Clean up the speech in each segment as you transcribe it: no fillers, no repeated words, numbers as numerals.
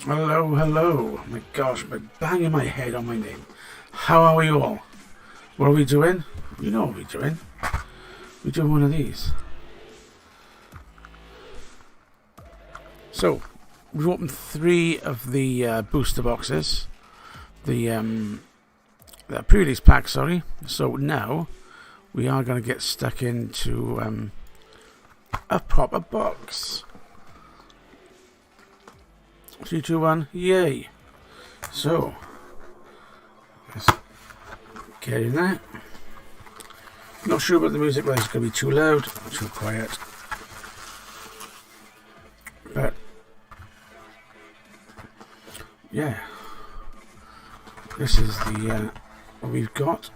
Hello, hello. My gosh, I'm banging my head on my name. How are we all? What are we doing? You know what we're doing. We're doing one of these. So, we've opened 3 of the booster boxes. The pre-release pack, sorry. So now, we are going to get stuck into a proper box. 3, 2, 1, yay! So, let's get in there. Not sure about the music, whether it's going to be too loud or too quiet. But, yeah. This is the what we've got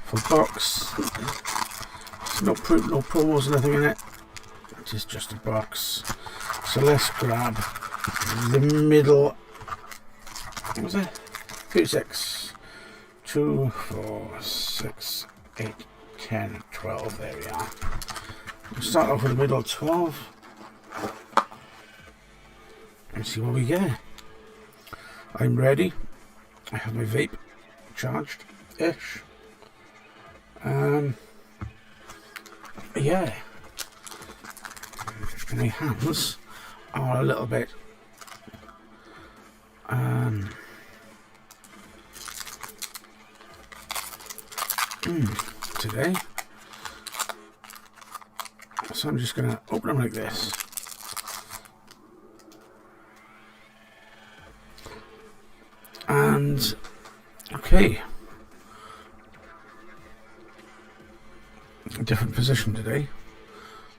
for box. There's no promos, nothing in it. It is just a box. So let's grab the middle. What was it? 36, 2, 4, 6, 8, 10, 12. There we are. We'll start off with the middle 12 and see what we get. I'm ready. I have my vape charged-ish. Yeah. And my hands are a little bit today. So I'm just going to open them like this. And okay, a different position today.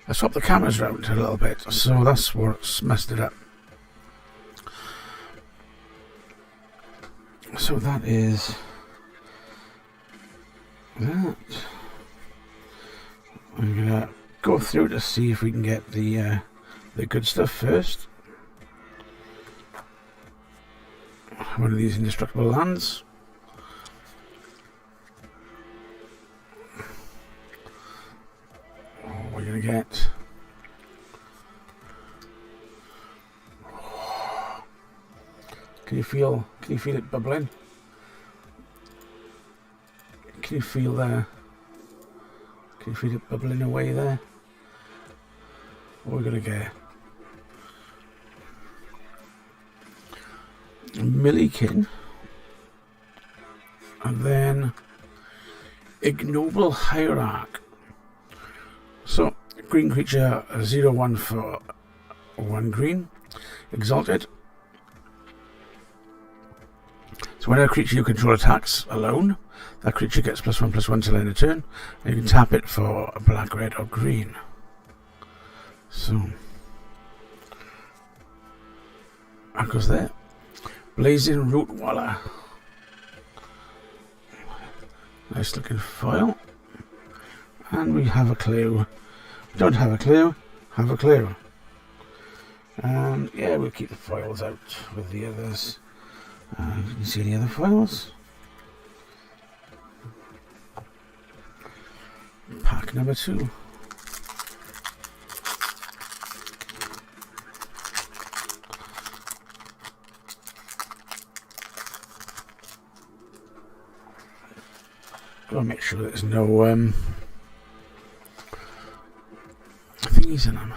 I swapped the cameras around a little bit, so that's what's messed it up. So that is that. I'm gonna go through to see if we can get the good stuff first. One of these indestructible lands. We're gonna get. Can you feel it bubbling? Can you feel there? Can you feel it bubbling away there? What are we gonna get? Millikin, and then Ignoble Hierarch. So, green creature 0/1 for 1 green, exalted. So when a creature you control attacks alone, that creature gets +1/+1 till end of turn, and you can tap it for a black, red, or green. So that goes there. Blazing Root Waller. Nice looking foil. And we have a clue. We don't have a clue. Have a clue. And yeah, we'll keep the foils out with the others. Can you see any other foils? Pack number 2. Gotta make sure there's no thingies in them.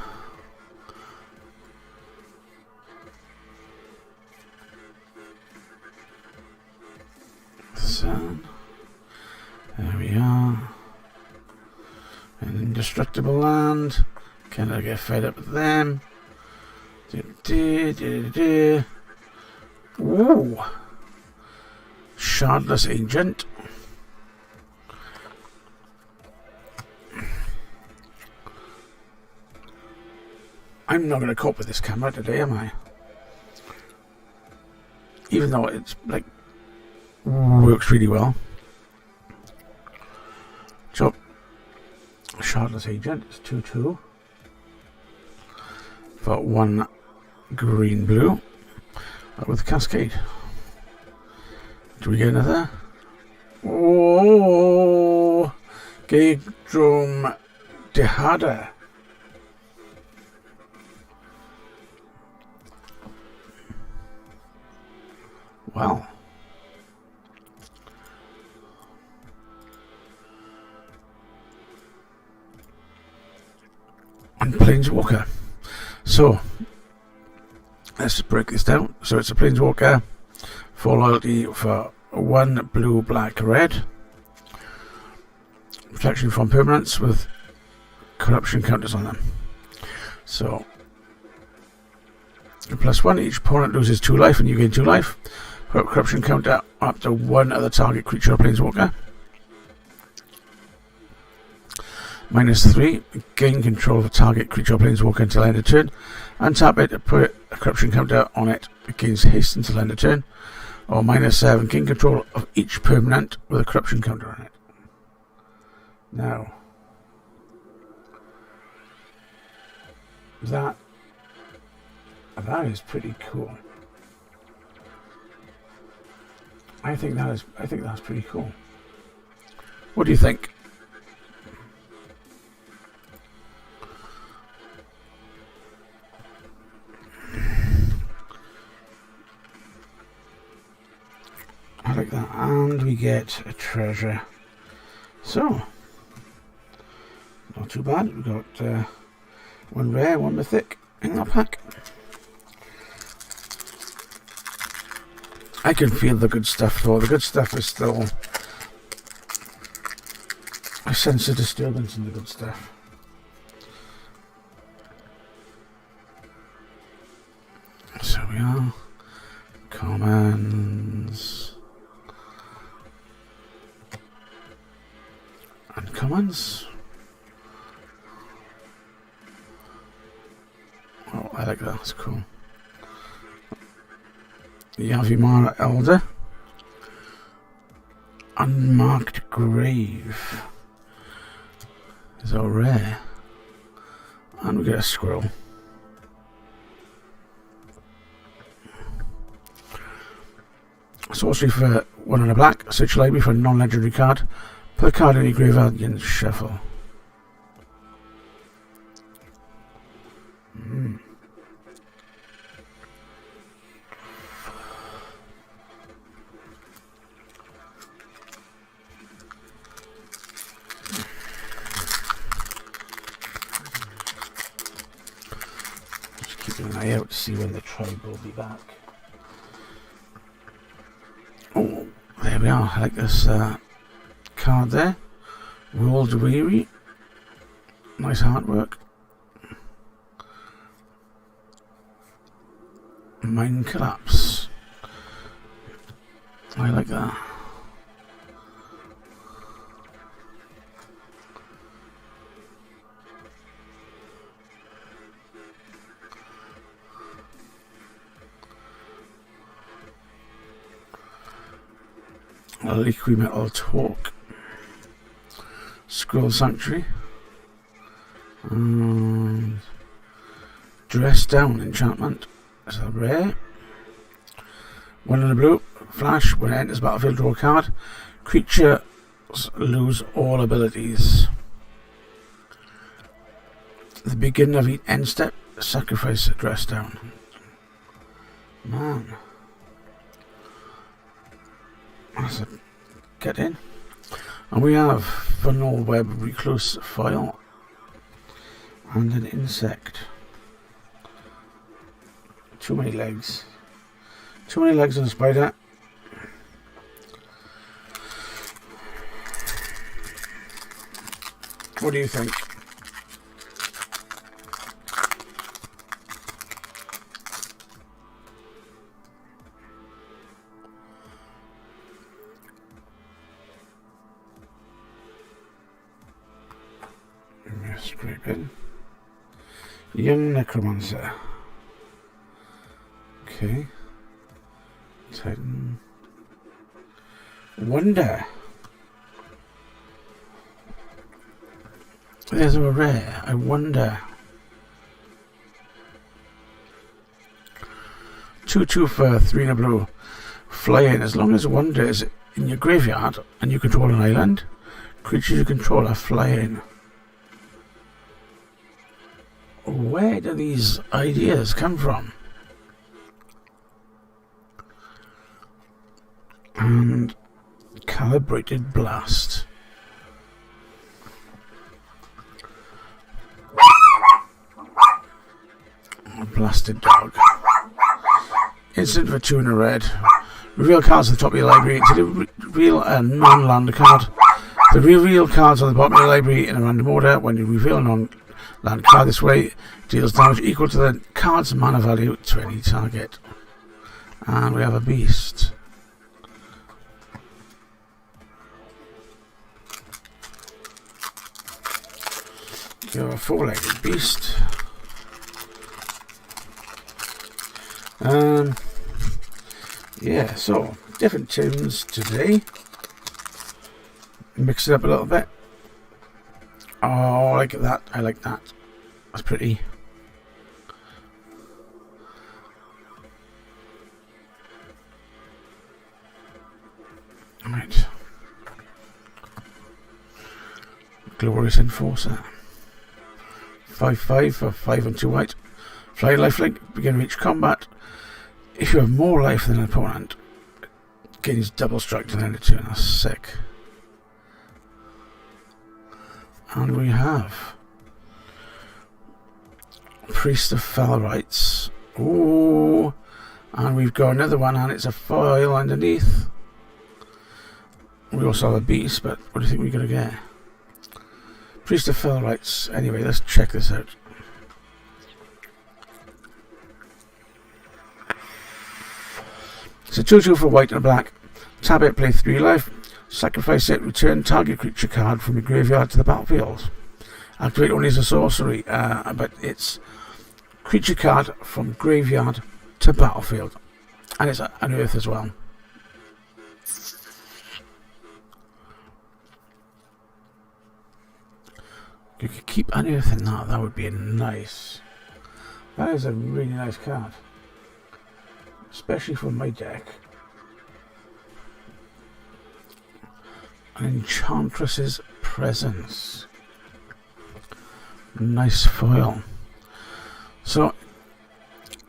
So, there we are. An indestructible land. Can I get fed up with them? Ooh. Shardless Agent. I'm not going to cope with this camera today, am I? Even though it's like works really well. So, Shardless Agent is 2/2 for 1 green blue with Cascade. Do we get another? Oh, Gagedrome Dehada. Well. And Planeswalker. So, let's break this down. So it's a Planeswalker for loyalty for 1 blue, black, red. Protection from permanents with corruption counters on them. So, +1, each opponent loses 2 life and you gain 2 life. Put a corruption counter up to 1 other target creature or Planeswalker. -3, gain control of a target creature or Planeswalker until end of turn. Untap it, put a corruption counter on it, it gains haste until end of turn. Or -7, gain control of each permanent with a corruption counter on it. Now, that is pretty cool. I think that's pretty cool. What do you think? I like that, and we get a treasure. So, not too bad. We've got 1 rare, 1 mythic in that pack. I can feel the good stuff though. The good stuff is still... I sense a disturbance in the good stuff. So we are. Commons. Uncommons. Oh, I like that. That's cool. Yavimara Elder. Unmarked Grave. Is all rare. And we get a squirrel. Sorcery for 1 and a black. Search library for a non-legendary card. Put a card in your graveyard and shuffle. Just keeping an eye out to see when the tribe will be back. Oh, there we are. I like this card there. World Weary. Nice artwork. Mind Collapse. I like that. Liquid Metal Talk. Scroll Sanctuary. And Dress Down Enchantment. Is that rare? 1 in the blue. Flash. When it enters battlefield, draw a card. Creatures lose all abilities. At the beginning of each end step, sacrifice Dress Down. Man. That's a get in. And we have Funnel Web Recluse Foil and an insect. Too many legs. Too many legs on a spider. What do you think? Scrape in. Young Necromancer. Okay. Titan. Wonder. There's a rare. I wonder. 2/2 for 3 in a blue. Fly in. As long as Wonder is in your graveyard and you control an island, creatures you control are fly in. Where do these ideas come from? And Calibrated Blast. Blasted Dog. Instant for 2 and a red. Reveal cards at the top of your library. To reveal a non-land card. The reveal cards on the bottom of your library in a random order. When you reveal a non-land card this way, it deals damage equal to the card's mana value to any target. And we have a beast. You have a 4-legged beast. Yeah, so different tunes today. Mix it up a little bit. Oh, I like that. I like that. That's pretty. Right. Glorious Enforcer. 5/5 for 5 and 2 white. Fly lifelink. Begin each combat. If you have more life than an opponent, gains double strike to the end of turn. That's sick. And we have Priest of Fell Rights. Ooh. And we've got another one, and it's a foil underneath. We also have a beast, but what do you think we're going to get? Priest of Fell Rights. Anyway, let's check this out. So 2/2 for white and black. Tap it, play 3 life. Sacrifice it, return target creature card from your graveyard to the battlefield. Activate only as a sorcery, but it's creature card from graveyard to battlefield. And it's an earth as well. You could keep unearthing that, that would be nice. That is a really nice card. Especially for my deck. An Enchantress's Presence. Nice foil. So,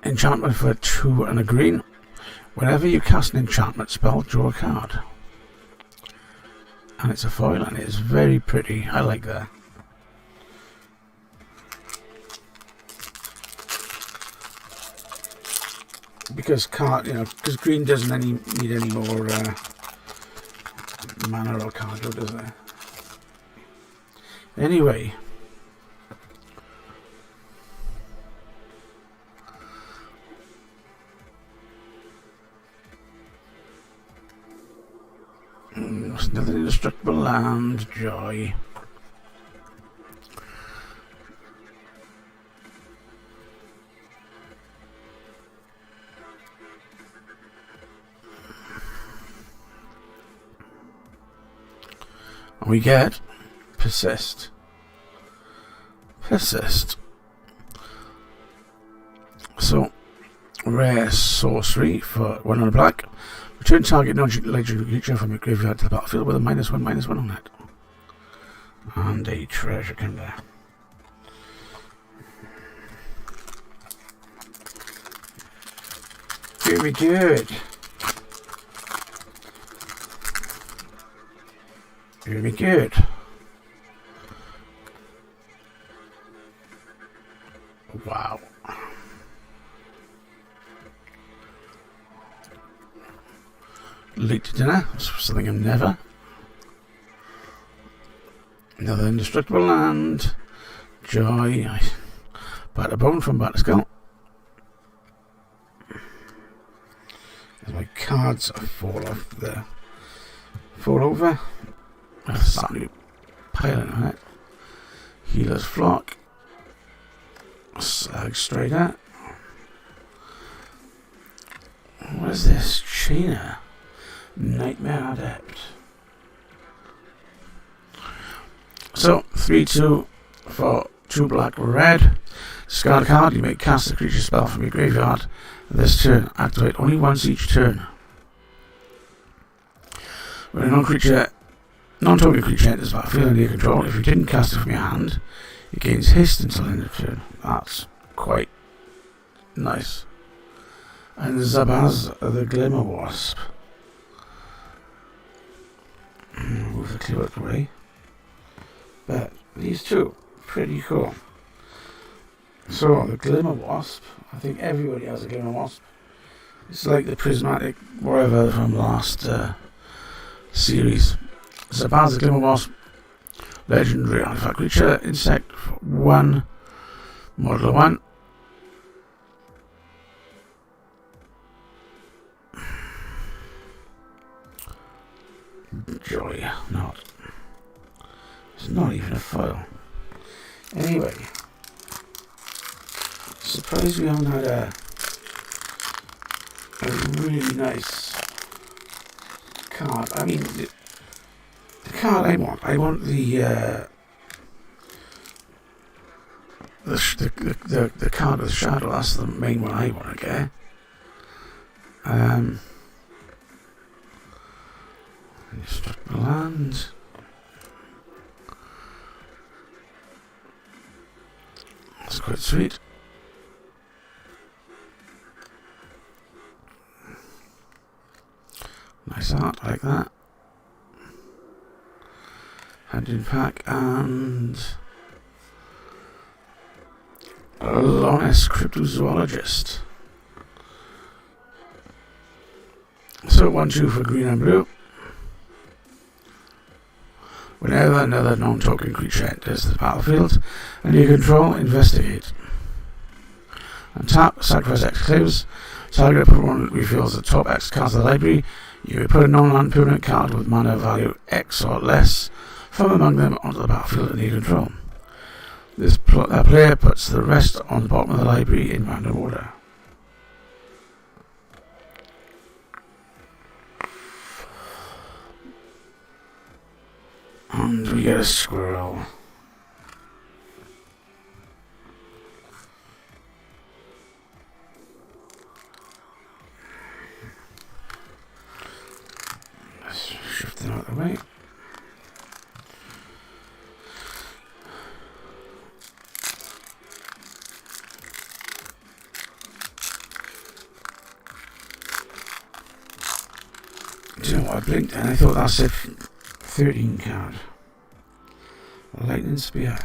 enchantment for 2 and a green. Whenever you cast an enchantment spell, draw a card. And it's a foil, and it's very pretty. I like that. Because because green doesn't need any more mana or card, does it? Anyway, it's another indestructible land, joy. We get Persist. So, rare sorcery for 1 on a black. Return target non-legendary creature from your graveyard to the battlefield with a -1/-1 on it. And a treasure came there. Very good. Very good. Wow. Late to dinner. Something I've never. Another indestructible land. Joy. Batter bone from Batter Skull. As my cards fall off there. Fall over. Something piling on it. Healer's Flock. Slag Strider. What is this? China. Nightmare Adept. So, 3/2 for 2 black red. Discard a card, you may cast a creature spell from your graveyard this turn. Activate only once each turn. When a non-token creature enters the battlefield under your control, if you didn't cast it from your hand, it gains haste until the end of turn. That's quite nice. And Zabaz the Glimmer Wasp. Move the clue out the way. But these two, pretty cool. So the Glimmer Wasp, I think everybody has a Glimmer Wasp. It's like the prismatic whatever from last series. So Baz the Glimmer Wasp, legendary artifact creature, insect, 1, model 1. Joy, not. It's not even a foil. Anyway, surprised we haven't had a really nice card. I mean, the card I want the card of the shadow. That's the main one I want to get. Destruct the land. That's quite sweet. Nice art, like that. Hand-in pack and Lones Cryptozoologist. So 1/2 for green and blue. Whenever another non-token creature enters the battlefield and you control, investigate. And tap, sacrifice X clues. Target opponent refills the top X cards of the library. You may put a non-land permanent card with mana value X or less from among them onto the battlefield and you control. That player puts the rest on the bottom of the library in random order. And we get a squirrel. Let's shift them out of the way. Do you know what? I blinked and I thought that said 13 card. Lightning Spear.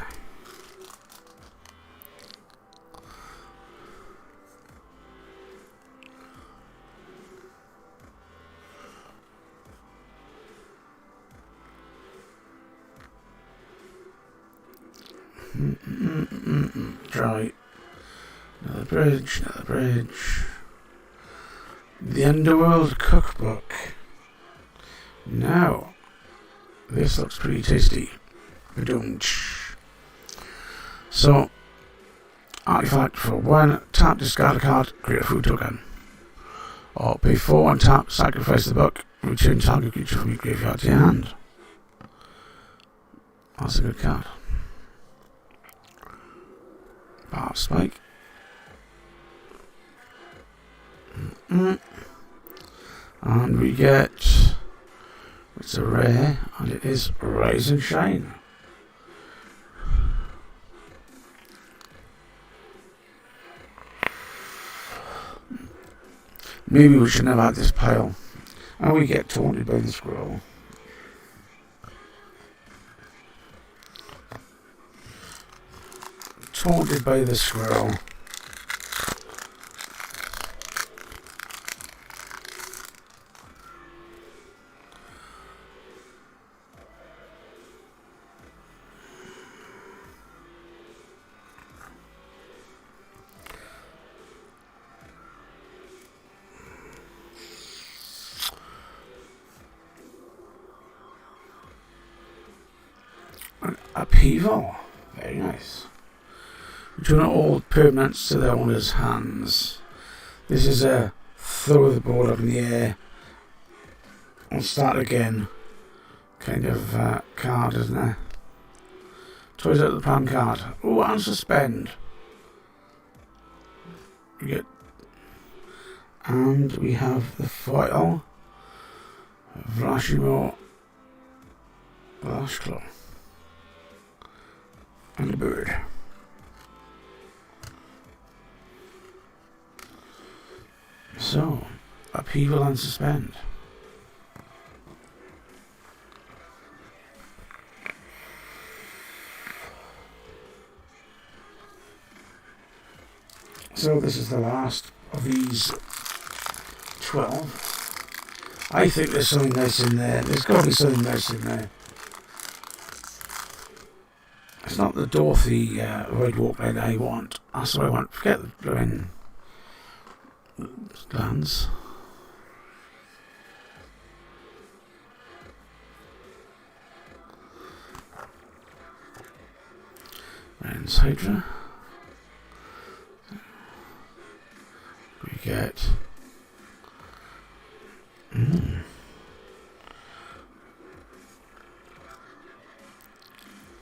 Dry. Another bridge, another bridge. The Underworld Cookbook. Now, this looks pretty tasty. So, artifact for 1, tap, discard a card, create a food token. Or pay 4 and tap, sacrifice the book, return target creature from your graveyard to your hand. That's a good card. Bar Spike. And we get, it's a rare, and it is Rise and Shine. Maybe we shouldn't have had this pile. And we get taunted by the squirrel. Taunted by the squirrel. Upheaval. Very nice. Return all permanents to their owner's hands. This is a throw the board up in the air and start again kind of card, isn't it? Toys out of the pan card. Oh, and suspend. And we have the foil. Vlashimo Glashclaw. And a bird. So, upheaval and suspend. So this is the last of these 12. I think there's something nice in there. There's got to be something nice in there. It's not the Dorothy Red Walk that I want. That's what I want. Forget the blowing glands. Rens Hydra. We get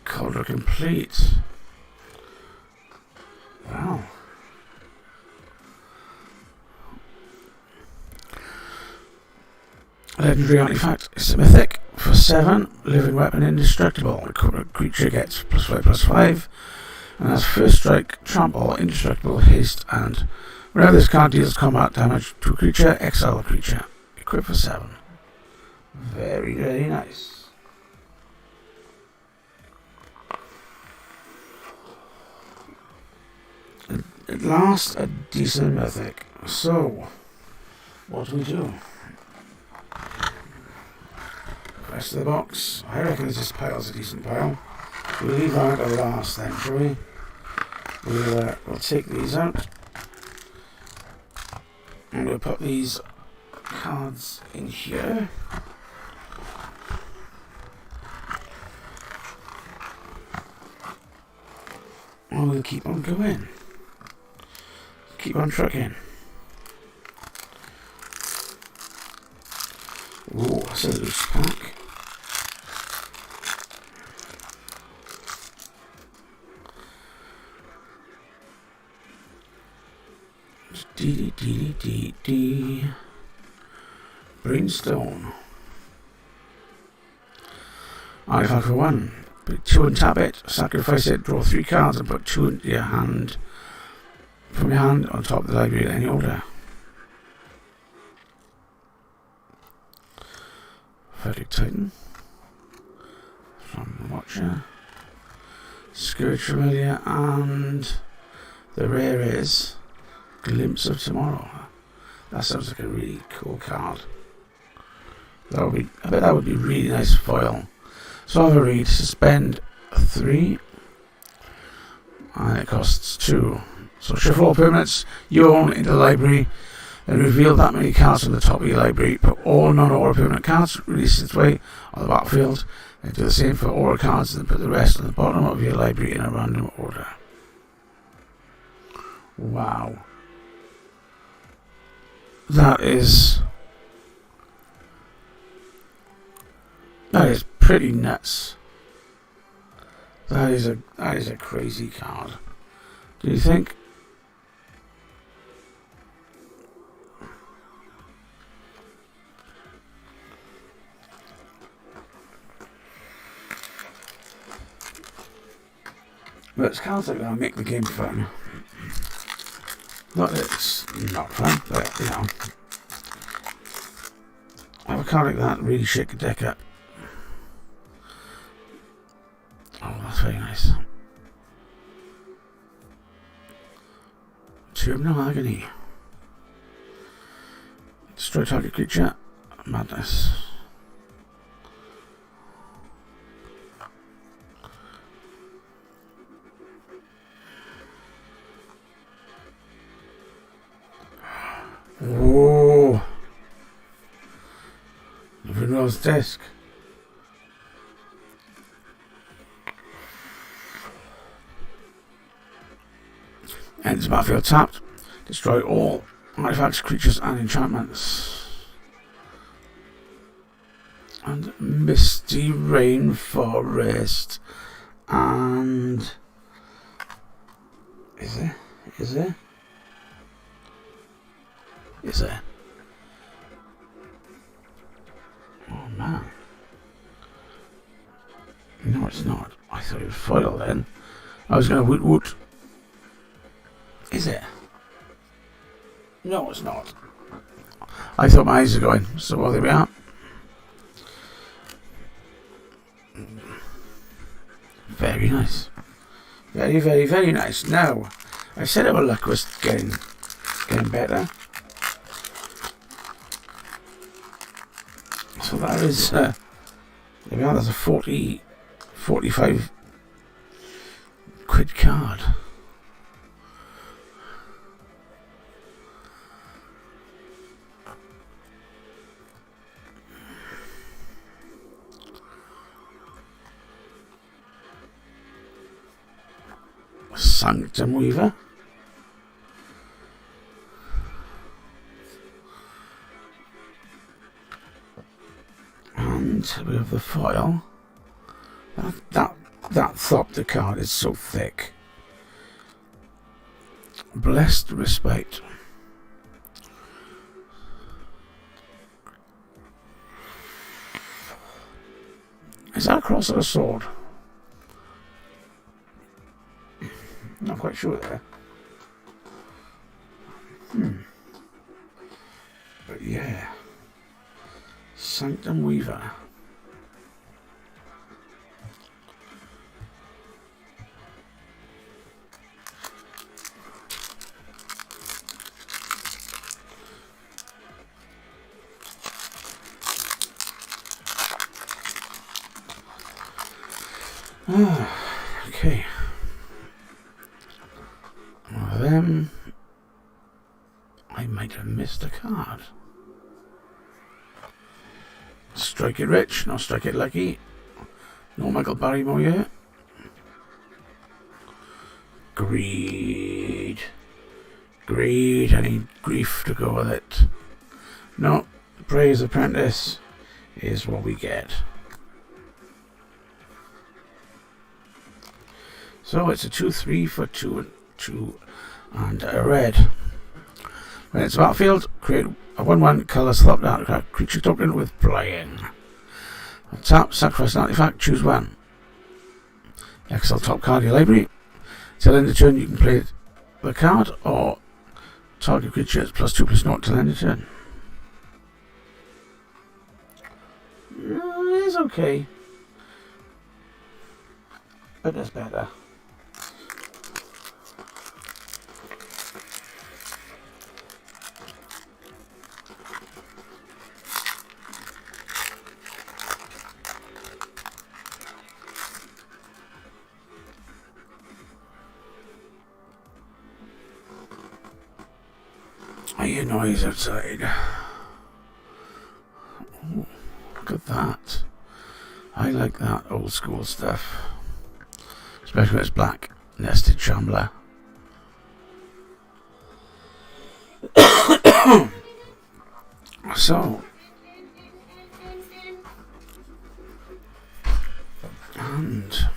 color complete. Wow. Legendary artifact is mythic for 7. Living weapon indestructible. Creature gets +5/+5. And has first strike, trample, indestructible, haste, and whenever this card deals combat damage to a creature, exile a creature. Equip for 7. Very, very nice. At last, a decent mythic. So, what do we do? Rest of the box. I reckon this pile's a decent pile. We'll leave that at last then, shall we? We'll take these out. And we'll put these cards in here. And we'll keep on going. Keep on trucking. Ooh, that's a loose pack. D. Brainstone. Artifact for 1. Put 2 and tap it. Sacrifice it. Draw 3 cards and put 2 into your hand. From your hand on top of the library in any order. Verdict Titan. From the Watcher. Scourge Familiar, and the rare is Glimpse of Tomorrow. That sounds like a really cool card. I bet that would be really nice foil. So have a read. Suspend 3. And it costs 2. So shuffle all permanents you own into the library. Then reveal that many cards from the top of your library. Put all non-aura permanent cards released its way on the battlefield. Then do the same for aura cards, and then put the rest on the bottom of your library in a random order. Wow. That is pretty nuts. That is a crazy card. Do you think? But it's cards like that make the game fun. Not that it's not fun, but you know. Have a card like that really shake the deck up. Oh, that's very nice. Two of no agony. Destroy target creature. Madness. Whoa. Rose desk. Ends battlefield tapped. Destroy all artifacts, creatures, and enchantments. And Misty Rainforest. And is there? Oh man. No, it's not. I thought it was foil then. I was going to woot woot. Is it? No, it's not. I thought my eyes were going. So, well, there we are. Very nice. Very, very, very nice. Now, I said our luck was getting better. So that is, there we are, there's a 45 quid card. Sanctum Weaver. And we have the foil. That Thopter card is so thick. Blessed Respite. Is that a cross or a sword? Not quite sure there. But yeah. Sanctum Weaver. Okay. One of them. I might have missed a card. Strike it rich, not strike it lucky. No Michael Barrymore yet. Greed. Greed, I need grief to go with it. No, Praise Apprentice is what we get. So it's a 2/3 for 2 and 2 and a red. When it's battlefield, create a 1/1 colour slot down creature token with playing. Tap, sacrifice an artifact, choose one. Exile top card of your library. Till end of turn you can play the card or target creature +2/+0 till end of turn. It's okay. But it's better. I hear noise outside. Ooh, look at that. I like that old school stuff. Especially when it's black. Nested Shambler. So. And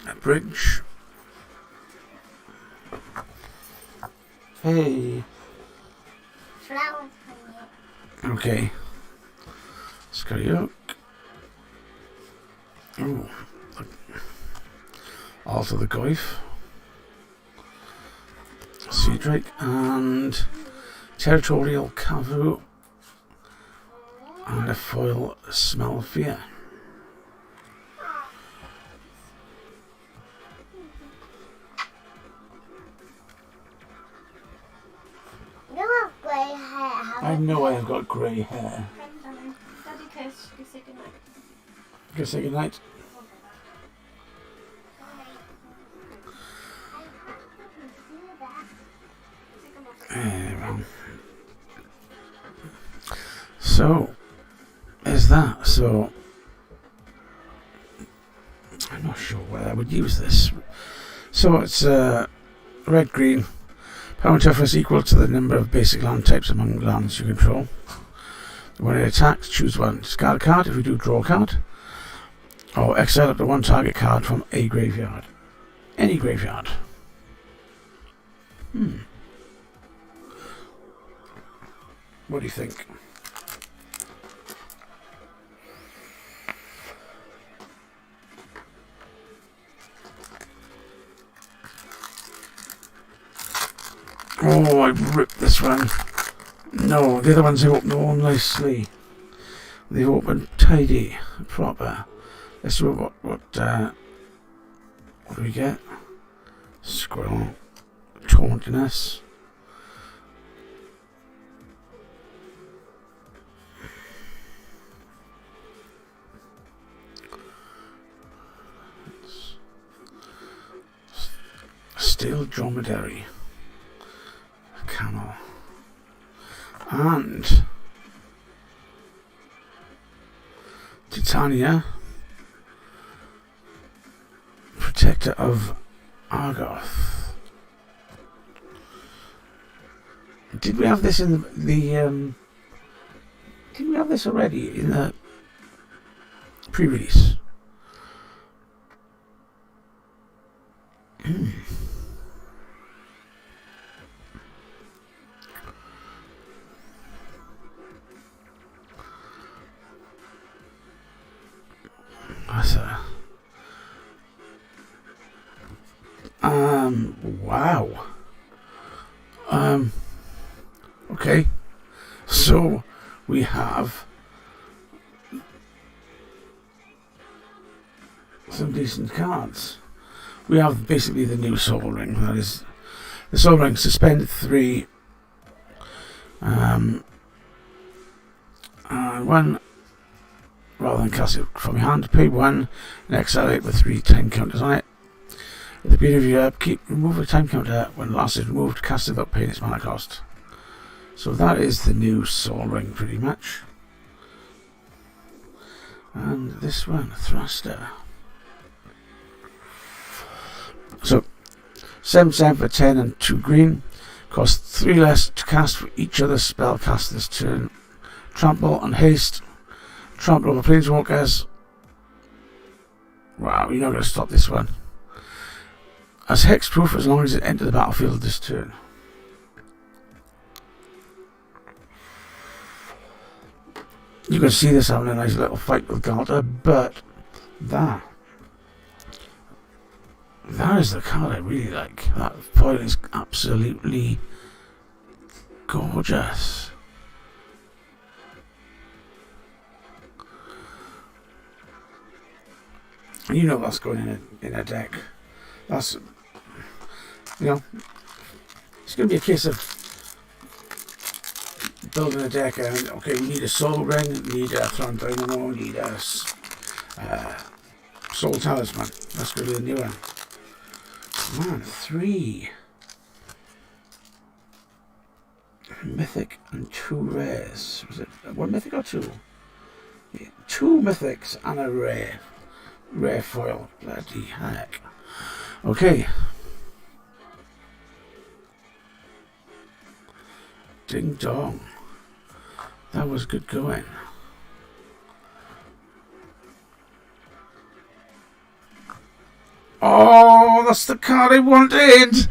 a bridge. Hey. Flowers for you. Okay. Skyyoke. Oh. Alter the Goyf. Sea Drake and Territorial Kavu. And a foil Smell Fear. I know I have got grey hair. Go say goodnight. So, is that. So, I'm not sure where I would use this. So it's red-green. Power and toughness equal to the number of basic land types among lands you control. When it attacks, choose one. Discard a card if you do, draw a card. Or exile up to one target card from a graveyard. Any graveyard. What do you think? Oh, I ripped this one. No, the other ones have opened all nicely. They've opened tidy, proper. Let's see what do we get? Squirrel taunting us. Steel dromedary. Camel. And Titania, protector of Argoth. Did we have this in the did we have this already in the pre-release? Wow. Okay. So we have some decent cards. We have basically the new Soul Ring. That is the Soul Ring. Suspend 3. And 1. Rather than cast it from your hand, pay 1 and exile it with 3 time counters on it. At the beginning of your upkeep, remove a time counter. When the last is removed, cast it without paying its mana cost. So that is the new Soul Ring, pretty much. And this one, Thruster. So, 7/7 for 10 and 2 green. Costs 3 less to cast for each other spell cast this turn. Trample and haste. Trample over planeswalkers. Wow, you're not going to stop this one. As hexproof as long as it enters the battlefield this turn. You can see this having a nice little fight with Galta, but that is the card I really like. That foil is absolutely gorgeous. You know that's going in a deck. That's, you know, it's going to be a case of building a deck and, okay, we need a Soul Ring, we need a Thron Dynamo, we need a Soul Talisman. That's going to be the new one. Man, 3 mythic and 2 rares. Was it 1 mythic or 2? Yeah, 2 mythics and a rare. Rare foil. Bloody heck. Okay. Ding dong. That was good going. Oh, that's the card I wanted.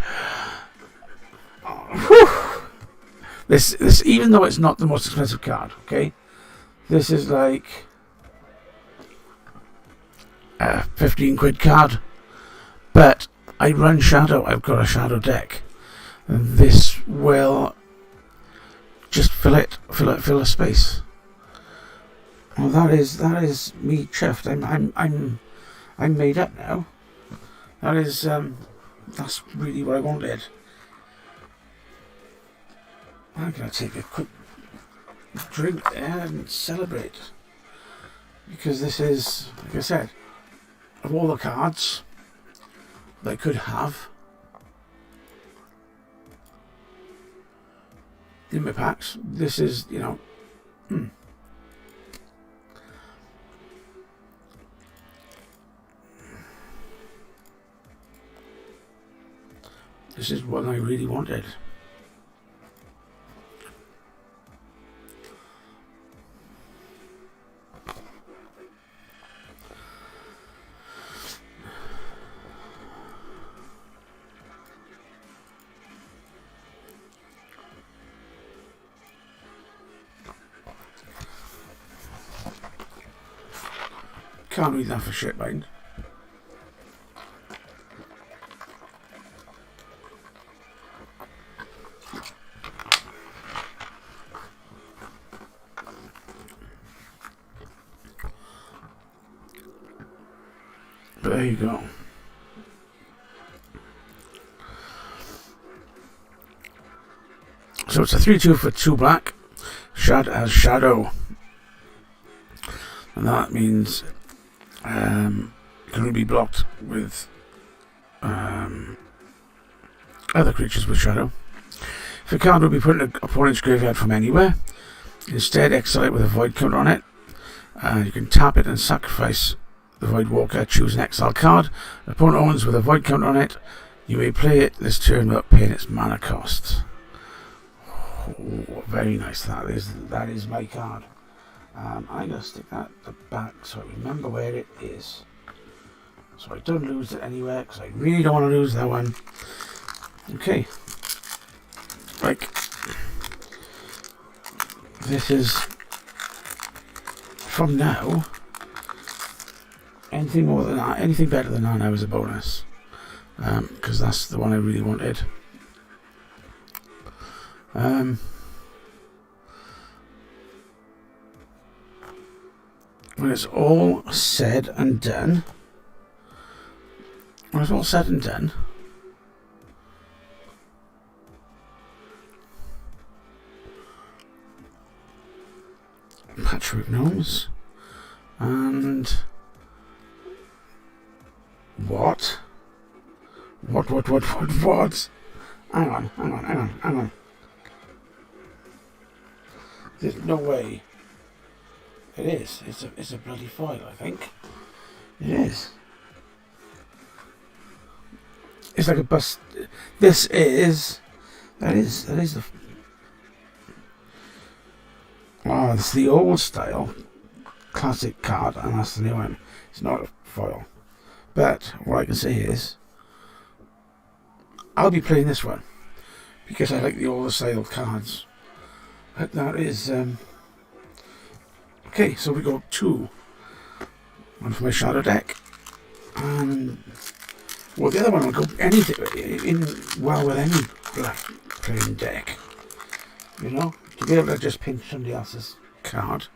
Oh, this, even though it's not the most expensive card, okay, this is like a 15 quid card. But I run Shadow. I've got a Shadow deck, and this will just fill a space. Well, that is me chuffed. I'm made up now. That is that's really what I wanted. I'm gonna take a quick drink there and celebrate, because this is, like I said, of all the cards that I could have in my packs, this is, you know, this is what I really wanted. Can't read that for shit, mind. But there you go. So it's a 3/2 for 2 black. Shad as Shadow. And that means it can only be blocked with other creatures with Shadow. If a card will be put in an opponent's graveyard from anywhere, instead exile it with a void counter on it. You can tap it and sacrifice the Void Walker, choose an exile card. The opponent owns with a void counter on it. You may play it this turn without paying its mana cost. Oh, very nice. That is my card. I'm going to stick that at the back so I remember where it is. So I don't lose it anywhere, because I really don't want to lose that one. Okay. Like, this is, from now, anything more than that, anything better than that now is a bonus. Because that's the one I really wanted. When it's all said and done, Patchwork Gnomes, and what? Hang on. There's no way. It is. It's a bloody foil, I think. It is. It's like a bust. That is the. Oh, it's the old style classic card, and that's the new one. It's not a foil. But what I can say is, I'll be playing this one because I like the older style cards. But that is okay. So we got 2. One for my shadow deck, and well, the other one will go anything with any black playing deck. You know, to be able to just pinch somebody else's card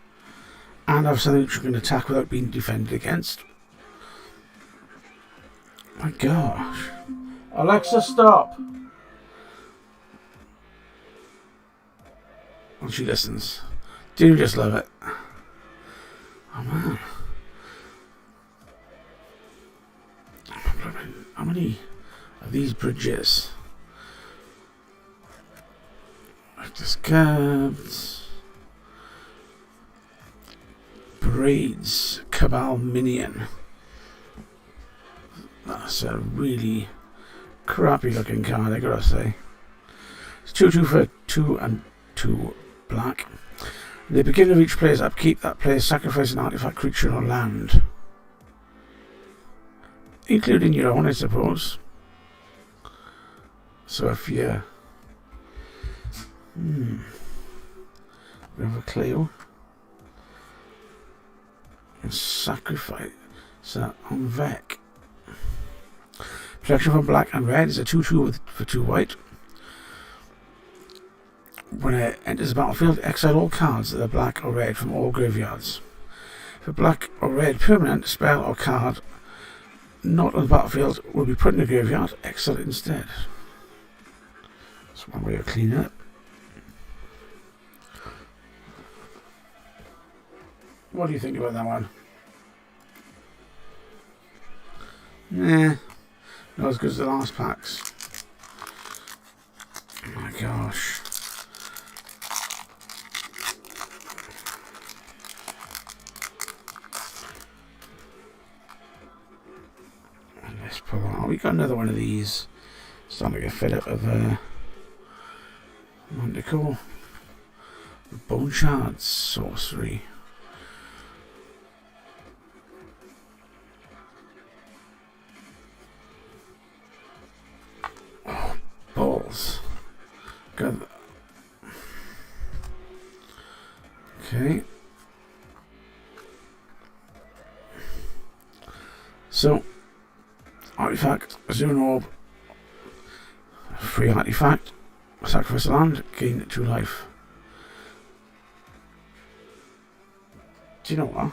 and have something which you can attack without being defended against. My gosh. Alexa, stop! And she listens. Do you just love it? Oh man. How many of these bridges? Discards. Braids. Cabal Minion. That's a really crappy looking card, I gotta say. It's 2/2 for 2 and 2 black. At the beginning of each player's upkeep, that player sacrifices an artifact, creature, or land. Including your own, I suppose. So if you... we have a Cleo. And sacrifice that on Vec. Protection from black and red is a 2/2 for 2 white. When it enters the battlefield, exile all cards that are black or red from all graveyards. If a black or red permanent, spell, or card not on the battlefield will be put in the graveyard, exile it instead. That's one way of cleaning it. What do you think about that one? Nah, not as good as the last packs. Oh my gosh. And let's pull on. We got another one of these. Starting to get fed up of what they call Bone Shards Sorcery. Balls. Good. Okay. So, artifact, Azure Orb, free artifact, sacrifice a land, gain 2 life. Do you know what?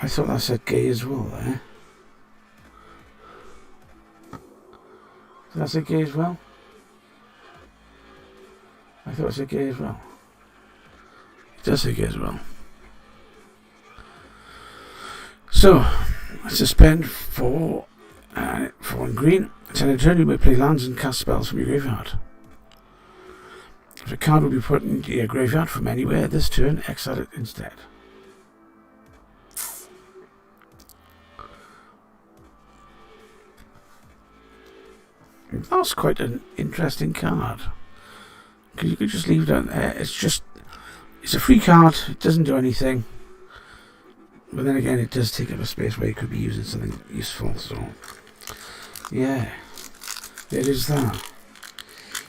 I thought that said gay as well there. Did that say gay as well? thought it said gay as well. It does say gay as well. So, suspend for 1 green. Until in turn, you may play lands and cast spells from your graveyard. If a card will be put into your graveyard from anywhere this turn, exile it instead. That's quite an interesting card. Because you could just leave it down there. It's a free card. It doesn't do anything. But then again, it does take up a space where you could be using something useful. So, yeah, there is that.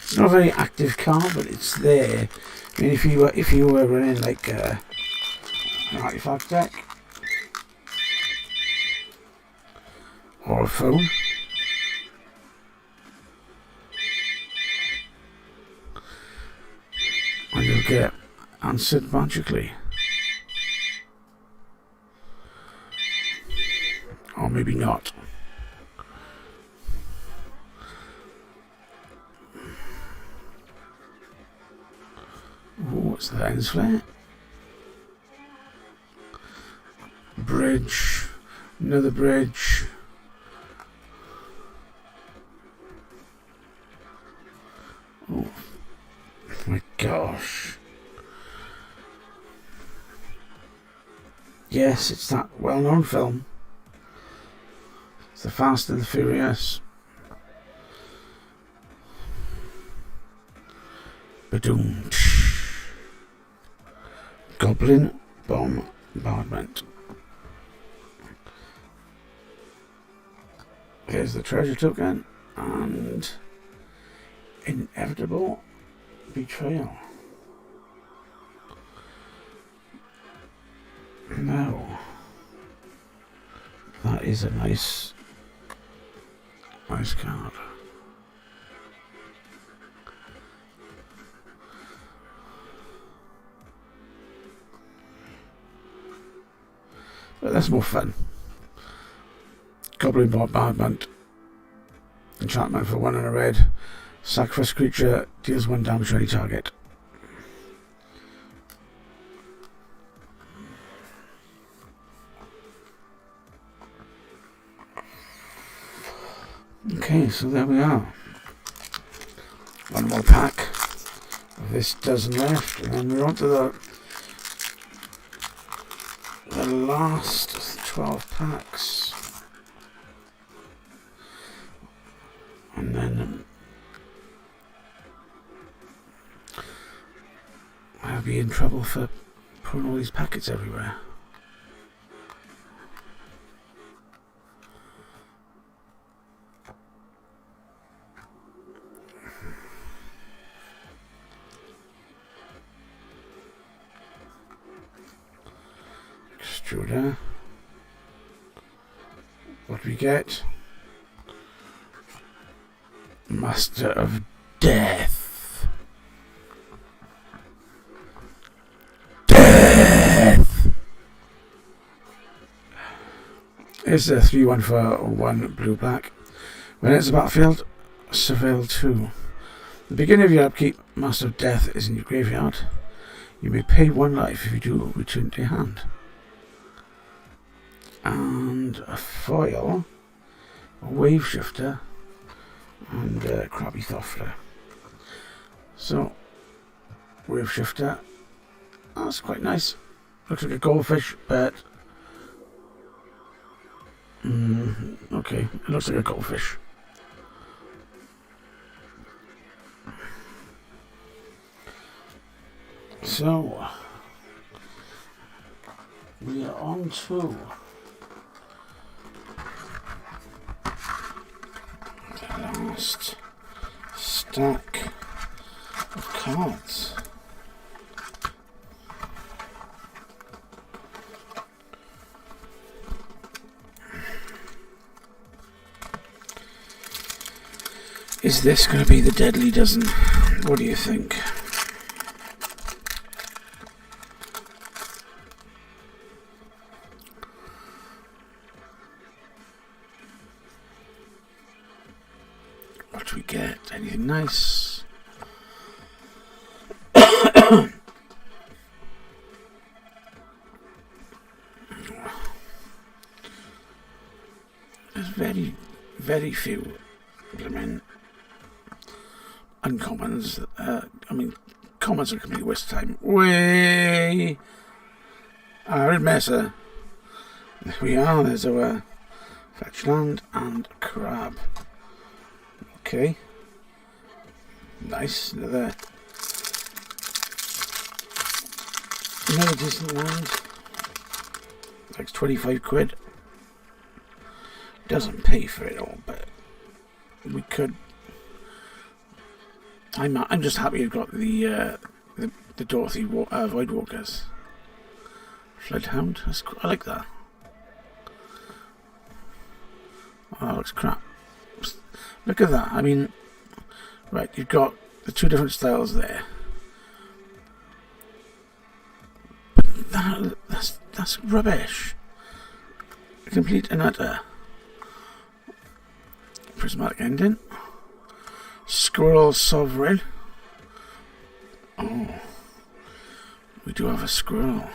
It's not a very active card, but it's there. I mean, if you were running like an artifact deck or a phone, and you'll get answered magically. Or maybe not. What's the lens flare? Bridge. Another bridge. Oh my gosh. Yes, it's that well-known film. It's The Fast and the Furious. Ba-doom. Goblin Bombardment. Here's the treasure token and Inevitable Betrayal. Now, that is a nice card. But that's more fun. Goblin Bombardment. Enchantment for 1 and a red. Sacrifice creature, deals 1 damage to any target. Okay, so there we are. 1 more pack of this dozen left, and then we're on to the last 12 packs. And then I'll be in trouble for putting all these packets everywhere. Extruder. What do we get? Master of Death. Death! It's a 3-1 for 1 blue-black. When it's a battlefield, surveil 2. The beginning of your upkeep, Master of Death is in your graveyard. You may pay 1 life. If you do, return it to your hand. And a foil, a wave shifter, and a crabby thofler. So, wave shifter, that's quite nice. Looks like a goldfish, but okay, it looks like a goldfish. So, we are on to the last stack of cards. Is this going to be the deadly dozen? What do you think? What do we get? Anything nice? There's very, very few uncommons. I mean, commons are a complete waste of time. Way! Arid Mesa. There we are. There's our Fetchland and crab. Okay. Nice. Another decent land. Like 25 quid. Doesn't pay for it all, but we could. I'm just happy you've got the Dorothy Voidwalkers. Floodhound. I like that. Oh, that looks crap. Look at that. I mean, right, you've got the two different styles there. But that's rubbish. Complete and utter. Prismatic ending. Squirrel Sovereign. Oh, we do have a squirrel.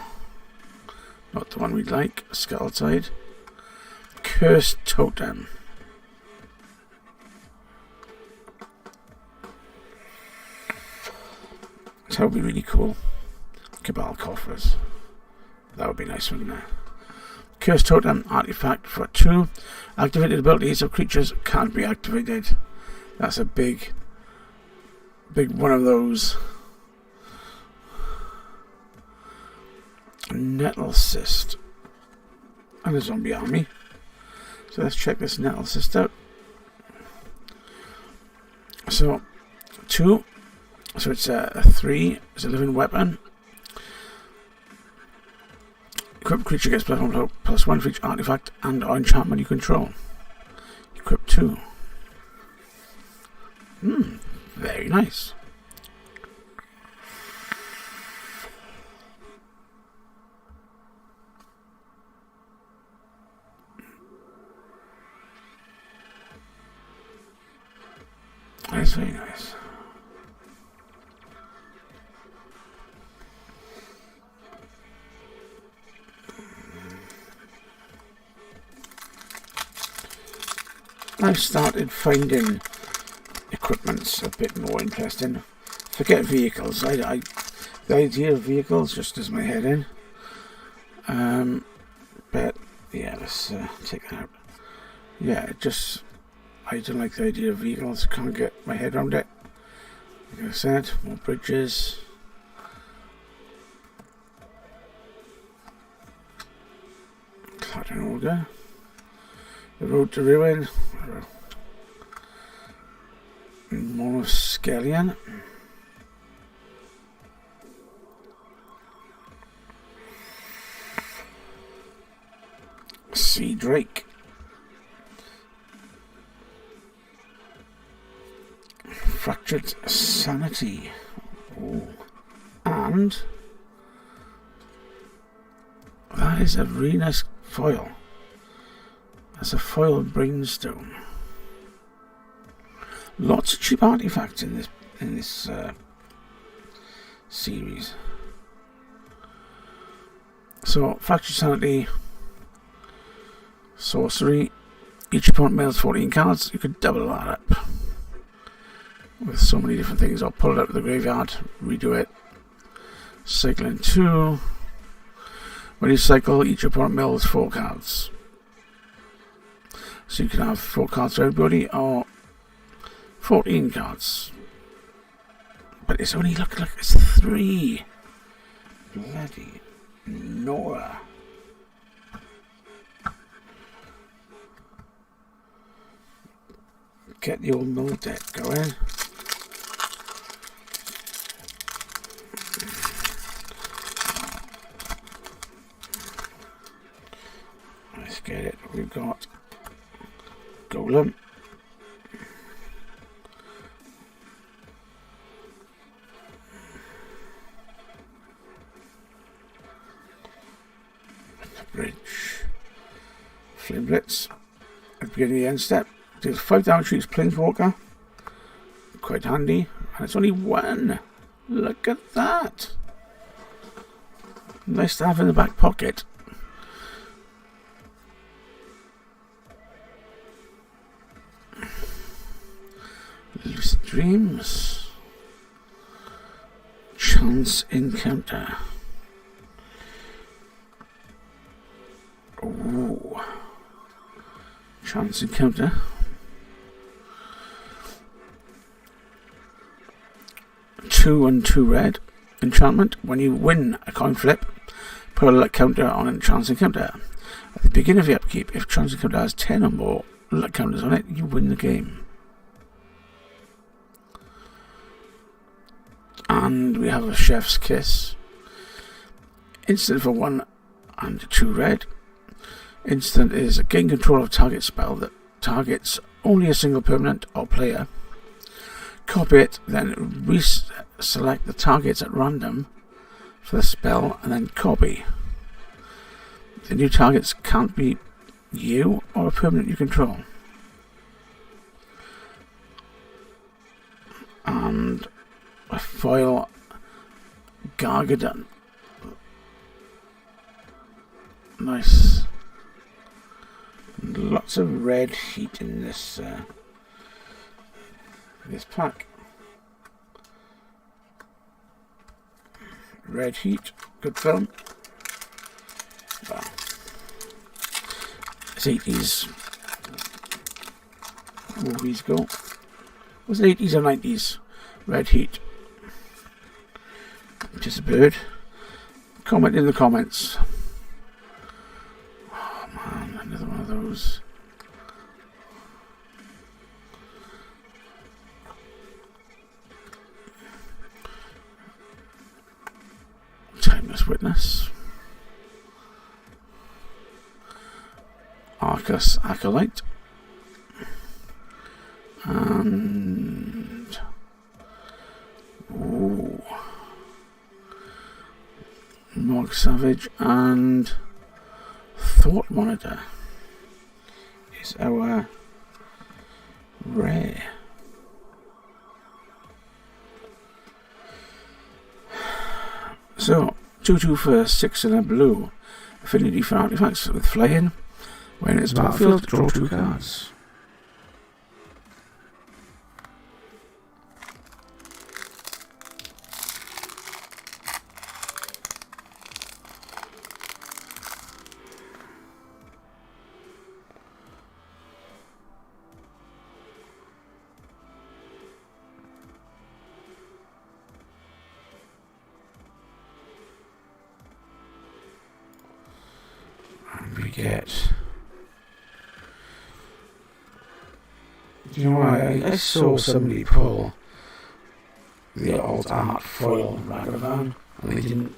Not the one we'd like. Skulltide. Cursed Totem. That would be really cool. Cabal Coffers. That would be nice, wouldn't it? Cursed Totem artifact for 2. Activated abilities of creatures can't be activated. That's a big one of those. Nettle Cyst. And a zombie army. So let's check this Nettle Cyst out. So, 2. So it's a 3. It's a living weapon. Equipped creature gets +1 for each artifact and or enchantment you control. Equip 2. Very nice. That's very nice. I've started finding equipment's a bit more interesting. Forget vehicles. The idea of vehicles just does my head in. But yeah, let's take that out. Yeah, I don't like the idea of vehicles. Can't get my head around it. Like I said, more bridges. Cladding order. The Road to Ruin. More Skellion. Sea Drake. Fractured Sanity. Ooh. And that is a really nice foil. That's a foil Brainstone. Lots of cheap artifacts in this series. So Fractured Sanity, Sorcery. Each opponent mails 14 cards. You could double that up with so many different things. I'll pull it out of the graveyard, redo it. Cycling 2. When you cycle, each opponent mills 4 cards. So you can have 4 cards for everybody, or 14 cards. But it's only, look, it's 3. Bloody Nora. Get the old mill deck going. Let's get it. We've got Golem. Bridge. Flame Blitz. At the beginning of the end step. Deals 5 damage to each Planeswalker. Quite handy. And it's only 1. Look at that. Nice to have in the back pocket. Lucid Dreams. Chance Encounter. Ooh. Chance Encounter. Two and 2 red. Enchantment. When you win a coin flip, put a luck counter on a chance encounter. At the beginning of the upkeep, if chance encounter has 10 or more luck counters on it, you win the game. And we have a Chef's Kiss. Instant for 1 and 2 red. Instant is a gain control of target spell that targets only a single permanent or player. Copy it, then select the targets at random for the spell, and then copy. The new targets can't be you or a permanent you control. And a foil Gargadon. Nice. Lots of red heat in this pack. Red Heat, good film. Well, it's 80s movies go. Was it 80s or 90s? Red Heat. Just a bird. Comment in the comments. Oh man, another one of those. Timeless Witness. Arcus Acolyte. And Morg Savage and Thought Monitor is our rare. So, 2/2 for 6 and a blue. Affinity for artifacts with flying. When it's battlefield, draw 2 cards. And we get... You know what, I saw somebody pull the alt art foil Ragavan and they didn't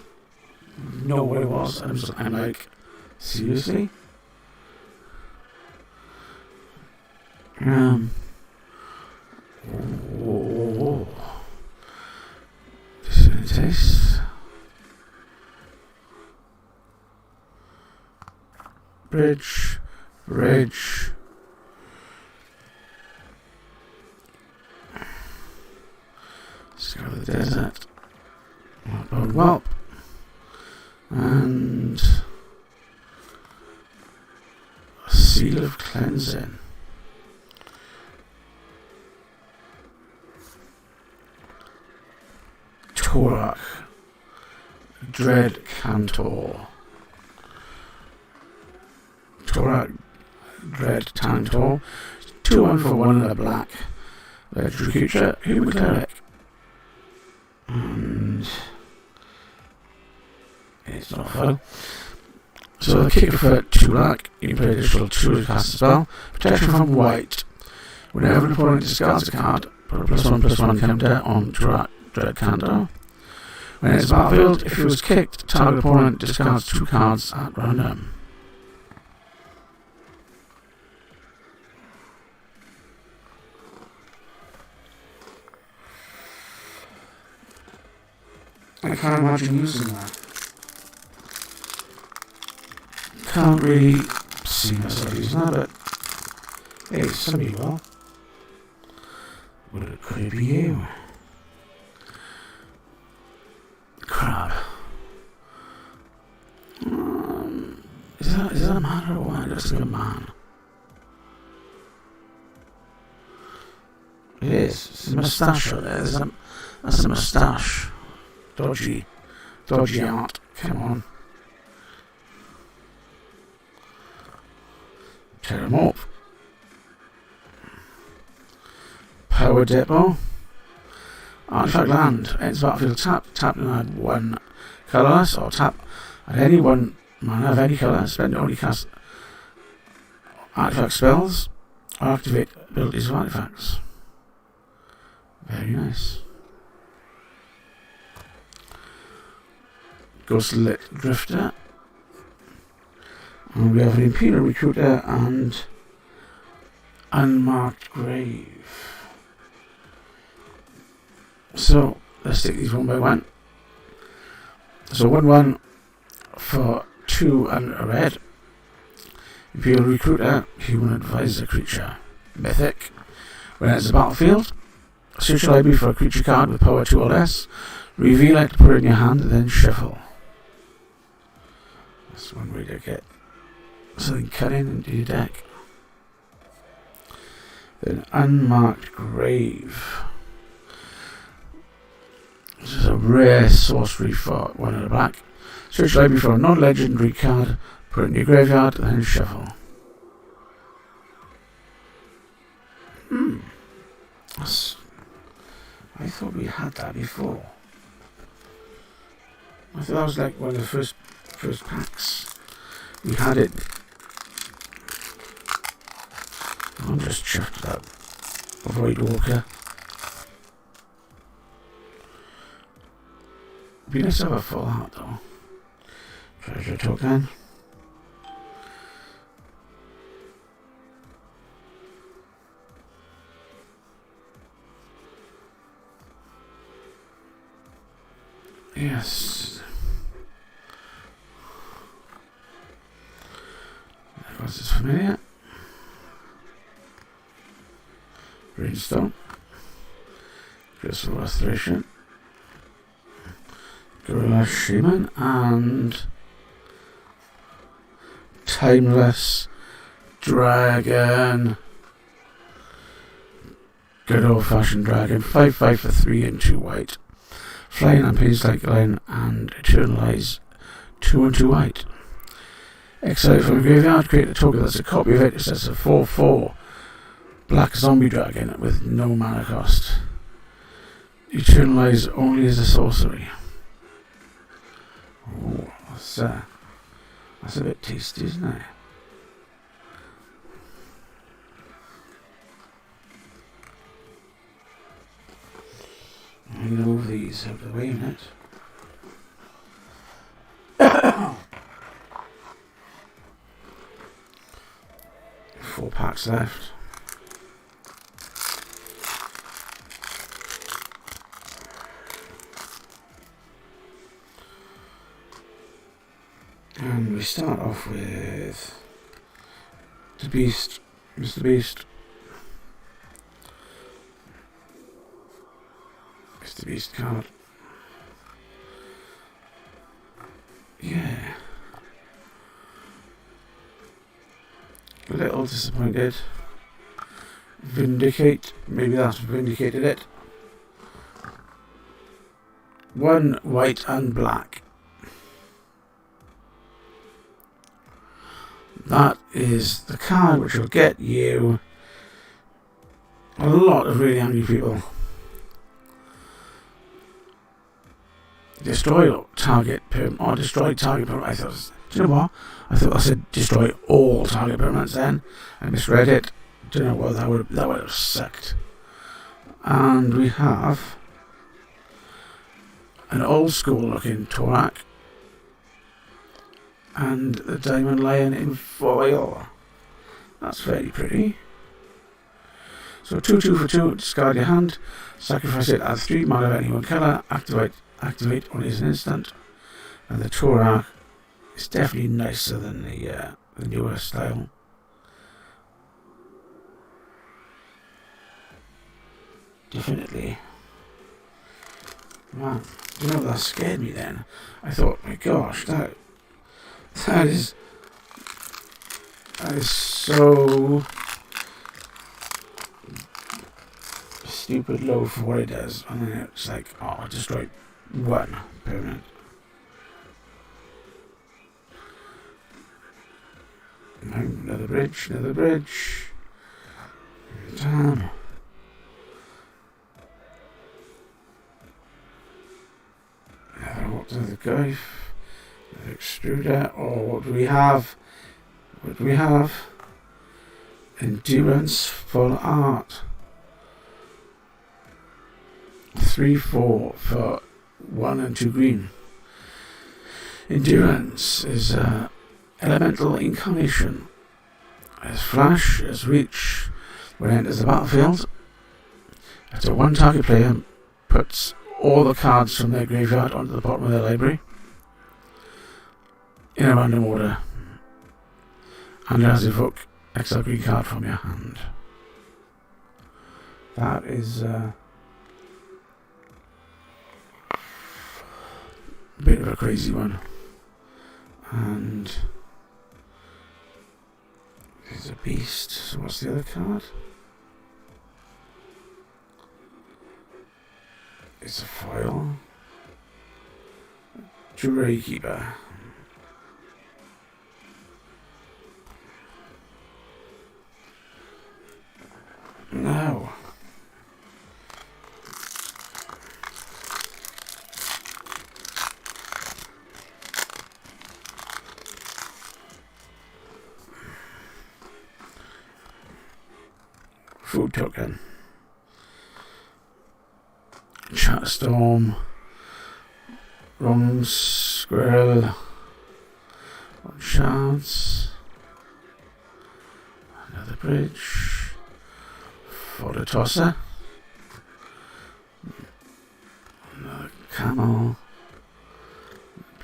know what it was. I'm like, seriously? Oh, this is a taste. Bridge. Scar of the Desert, Whelp, and Seal of Cleansing. Torak, Dread Cantor. Torak, Dread Cantor. 2/1 for 1 and a black. Legendary creature, Human Cleric. And it's not fun. So the kicker for 2 black, you can play additional 2 to cast a spell. Protection from white. Whenever an opponent discards a card, put a +1/+1 counter on Dread Cantor. When it's battlefield, if it was kicked, target opponent discards 2 cards at random. I can't imagine using that. Can't really see myself using that, but hey, somebody will. Could it be you? looks like a man. It is. It's a moustache on there. That's a moustache. Dodgy art. Come on. Tear him up. Power Depot. Artifact land. Ends battlefield tap. Tap and add one colourless, or tap at any one mana of any colour. Spend it only cast artifact spells or activate abilities of artifacts. Very nice. Ghostlit Drifter. And we have an Imperial Recruiter and Unmarked Grave. So, let's take these one by one. So, 1/1 for 2 and a red. Imperial Recruiter, Human Advisor Creature. Mythic. When it's the battlefield, search your library for a creature card with power 2 or less. Reveal it, put it in your hand, and then shuffle. That's one way to get something cut in into your deck. Then Unmarked Grave. This is a rare sorcery for 1 and a black. Search your library for a non-legendary card, put it in your graveyard, and then shuffle. I thought we had that before. I thought that was like one of the first packs. We had it. I'm just chuffed it up. Void Walker. Be nice to have a full art though. Treasure token. Yes. That was this familiar. Greenstone. Crystal Restoration. Gorilla Shaman and Timeless Dragon. Good old fashioned dragon. 5/5 for 3 and 2 white. Flying and pays like line and eternalize 2 and 2 white. Exile from a graveyard, create a token that's a copy of it. It says a 4/4 black zombie dragon with no mana cost. Eternalize only as a sorcery. Oh, that's a bit tasty, isn't it? I'm going to move these out of the way a minute. 4 packs left. And we start off with the Beast, Mr. Beast. Mr. Beast card. Yeah. A little disappointed. Vindicate. Maybe that's vindicated it. 1 white and black. That is the card which will get you a lot of really angry people. Destroy target permanent, or destroy target permanent. Do you know what? I thought I said destroy all target permanents then. I misread it. Do you know what? That would have sucked. And we have an old school looking Torak. And the Diamond Lion in foil. That's very pretty. So 2/2 for 2, discard your hand, sacrifice it, add 3 mana of any one colour, activate only as an instant. And the Torak is definitely nicer than the newer style. Definitely. Man, you know that scared me then. I thought, my gosh, that is That is so stupid low for what it does. And then it's like, oh, just like one permanent. Another bridge, another bridge. Damn. Another guy. Another extruder. Oh, what do we have? What do we have? Endurance full art. 3-4 for 1 and 2 green. Endurance is elemental incarnation. As flash, as reach, when it enters the battlefield, after one target player puts all the cards from their graveyard onto the bottom of their library in a random order, and it has evoke exile green card from your hand. That is a bit of a crazy one. And he's a beast. So what's the other card? It's a foil. Jewelry Keeper. No. Food token. Chatstorm. Rungs. Squirrel. Shards. Another bridge. Fodder tosser. Another camel.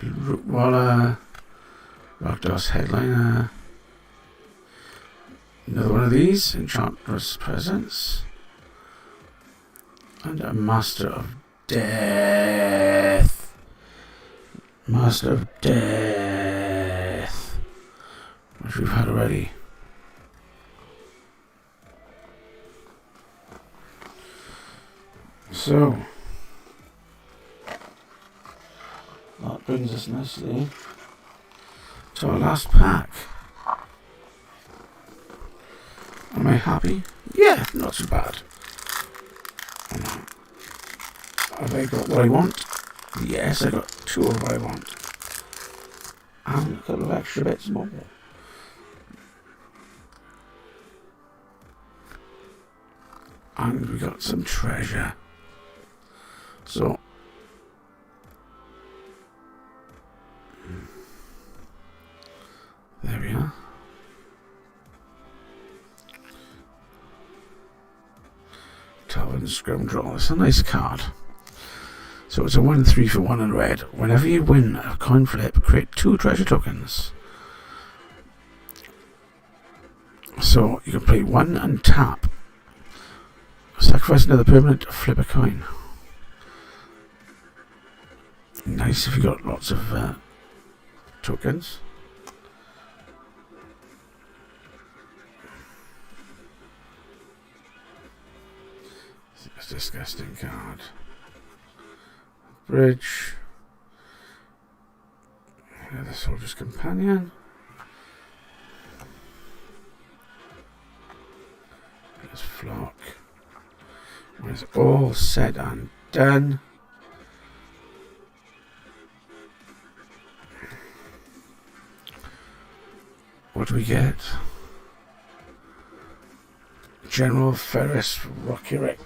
Root waller. Rakdos headliner. Another one of these, Enchantress Presence. And a Master of Death. Master of Death. Which we've had already. So, that brings us nicely to our last pack. Am I happy? Yeah, not too bad. Have I got what I want? Yes, I got 2 of what I want. And a couple of extra bits more. And we got some treasure. So, there we are. Talon Scoundrel. It's a nice card. So it's a 1-3 for 1 in red. Whenever you win a coin flip, create 2 treasure tokens. So you can play 1 and tap. Sacrifice another permanent, flip a coin. Nice if you got lots of tokens. It's a disgusting card. Bridge. The Soldier's Companion. There's Flock. When it's all said and done, what do we get? General Ferris Rockerick.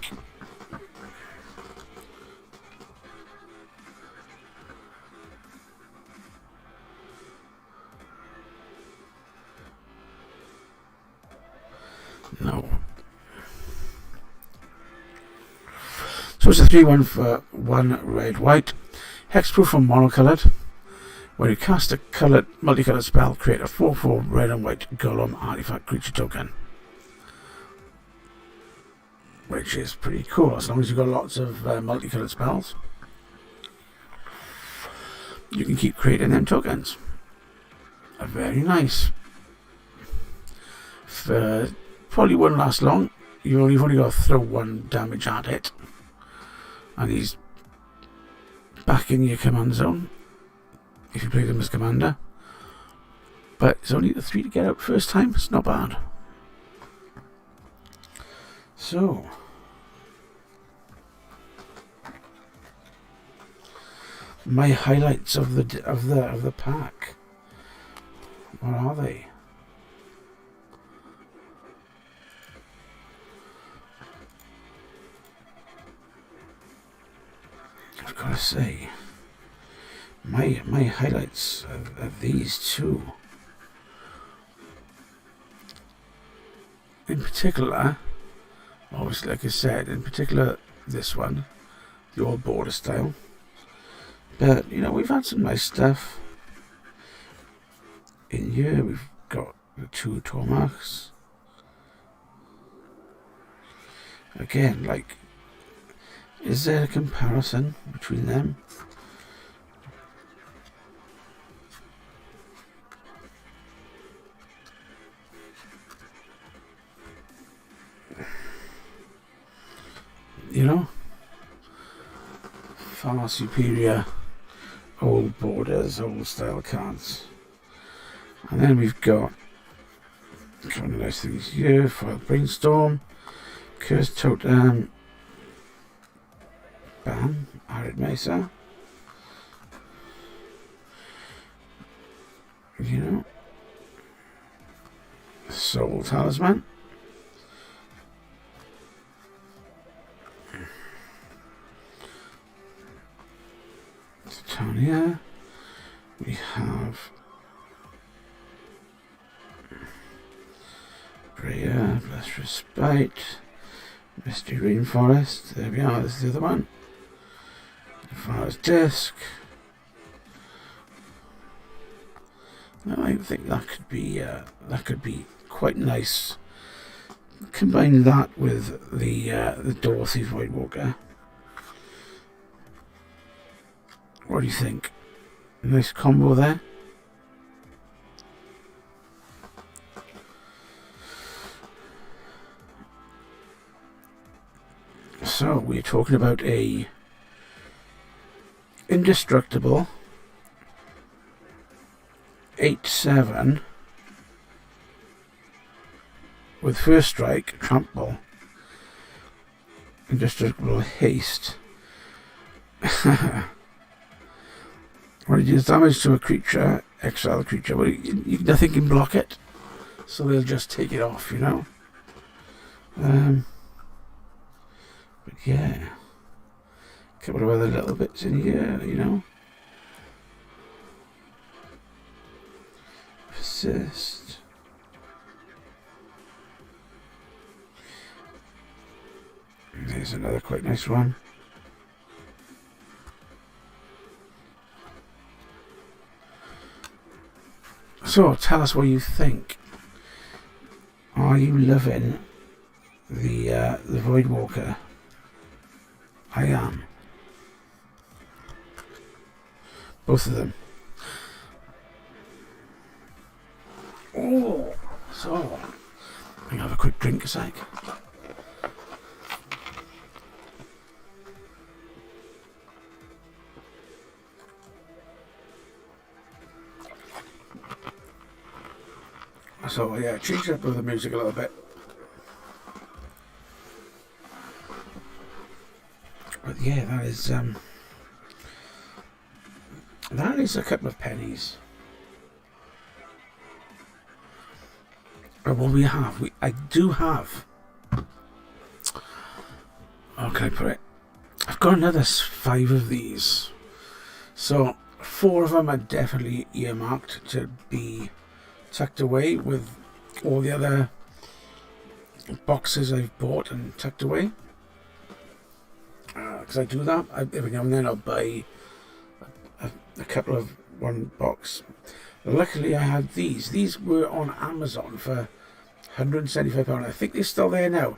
No. So it's a 3-1 for 1 red white. Hexproof and monocolored. When you cast a multicolored spell, create a 4/4 red and white golem artifact creature token. Which is pretty cool, as long as you've got lots of multicolored spells. You can keep creating them tokens. Very nice. Probably won't last long. You've only got to throw one damage at it, and he's back in your command zone if you play them as commander. But it's only the 3 to get out first time. It's not bad. So my highlights of the pack. What are they? I've got to say, my highlights of these two. In particular, obviously, like I said, in particular this one, the old border style. But, you know, we've had some nice stuff in here. We've got the 2 Tomahawks. Again, like, is there a comparison between them? You know, far superior old borders, old style cards. And then we've got kind of nice things here for Brainstorm, Cursed Totem, Ban, Arid Mesa. You know, Soul Talisman. Titania. We have Brea, Blessed Respite, Mystery Rainforest. There we are, this is the other one. Defiler's Disc. I think that could be quite nice. Combine that with the Dorothy Voidwalker. What do you think? Nice combo there. So we're talking about a indestructible 8/7 with first strike, trample, indestructible haste. When it deals damage to a creature, exile the creature. Well, nothing can block it, so they'll just take it off, you know. But yeah, a couple of other little bits in here, you know. Persist. There's another quite nice one. So tell us what you think. Are you loving the Voidwalker? I am. Both of them. Oh, so I can have a quick drink a sec. So yeah, change up with the music a little bit. But yeah, that is a couple of pennies. But what we have, I do have. How can I put it? I've got another 5 of these, so 4 of them are definitely earmarked to be tucked away with all the other boxes I've bought and tucked away. Because I do that. Every now and then I'll buy a couple of one box. Luckily I had these. These were on Amazon for £175. I think they're still there now.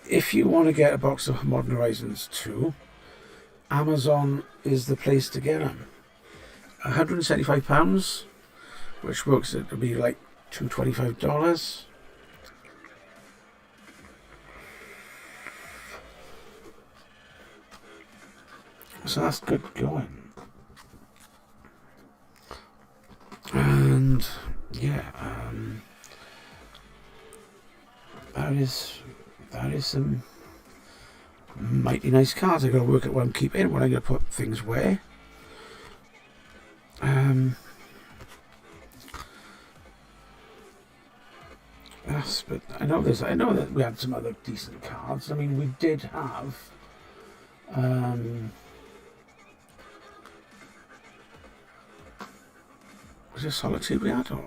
If you want to get a box of Modern Horizons 2, Amazon is the place to get them. £175, which works out to be like $225. So that's good going. And yeah, that is some mighty nice cards. I've got to work out what I'm keeping, what I'm going to put things where. Yes, but I know that we had some other decent cards. I mean, we did have was it Solitude we had, or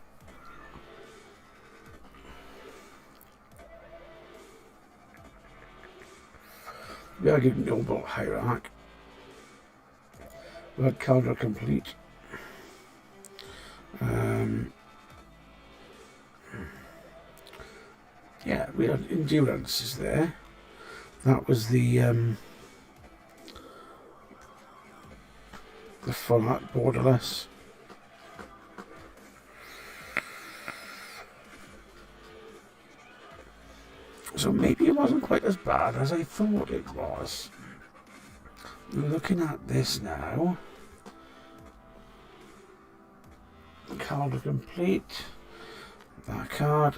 we had a Noble Hierarch. We had Caldra Complete. Yeah, we had Endurance is there. That was the full art borderless. So maybe it wasn't quite as bad as I thought it was. Looking at this now, Card Complete, that card.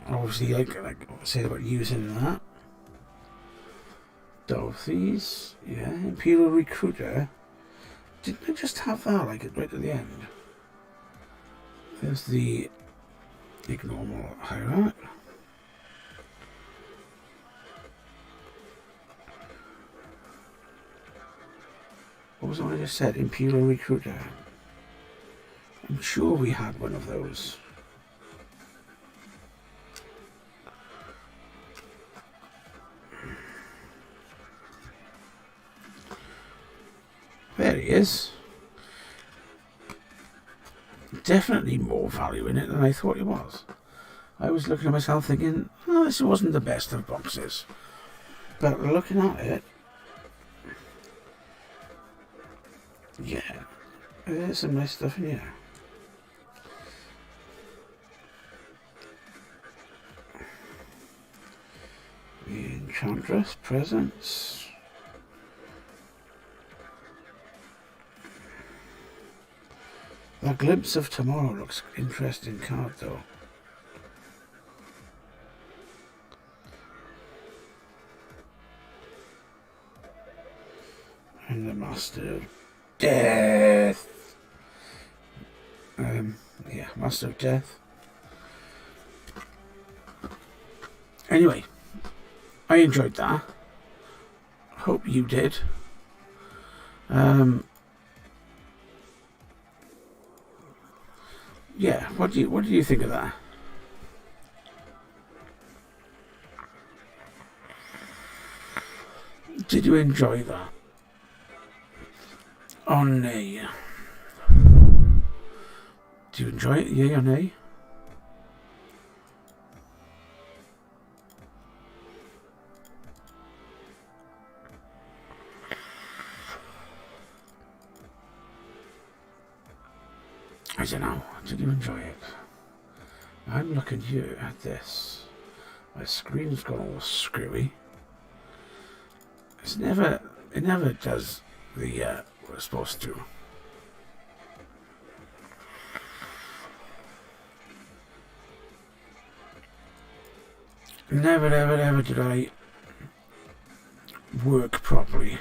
Obviously, like I said about using that. Dorothy's, yeah, Imperial Recruiter. Didn't I just have that like right at the end? There's the Ignorable Hierarch. What was the one I just said? Imperial Recruiter. I'm sure we had one of those. There he is. Definitely more value in it than I thought it was. I was looking at myself thinking, oh, this wasn't the best of boxes. But looking at it, yeah, there's some nice stuff in here. The Enchantress Presence. The Glimpse of Tomorrow looks interesting card though. And the Master of Death. Yeah, Master of Death. Anyway, I enjoyed that. Hope you did. Yeah, what do you think of that? Did you enjoy that? Oh nay. Do you enjoy it? Yay or nay? I don't know. Did you enjoy it? I'm looking here at this. My screen's gone all screwy. It never does the what it's supposed to. Never ever did I work properly.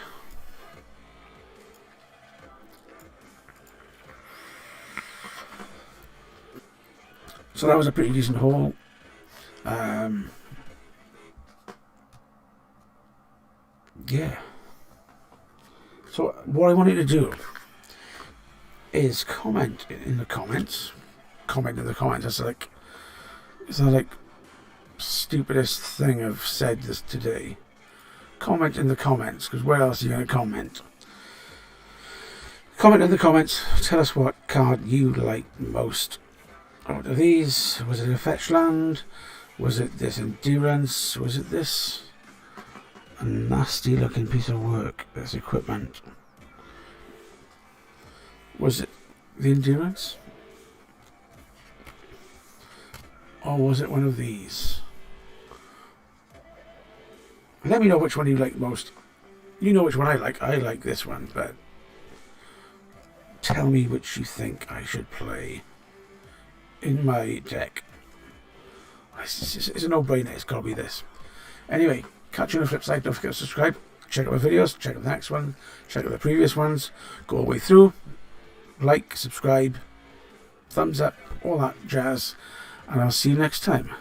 So that was a pretty decent haul. Yeah. So what I want you to do is comment in the comments. Comment in the comments. It's like stupidest thing I've said this today. Comment in the comments, because where else are you going to comment? Comment in the comments. Tell us what card you liked most out of these. Was it a fetch land? Was it this Endurance? Was it this? A nasty looking piece of work. This equipment. Was it the Endurance? Or was it one of these? Let me know which one you like most You know which one I like. I like this one, but tell me which you think I should play in my deck. It's a no-brainer. It's got to be this. Anyway, catch you on the flip side. Don't forget to subscribe. Check out my videos. Check out the next one. Check out the previous ones. Go all the way through. Like, subscribe, thumbs up, all that jazz. And I'll see you next time.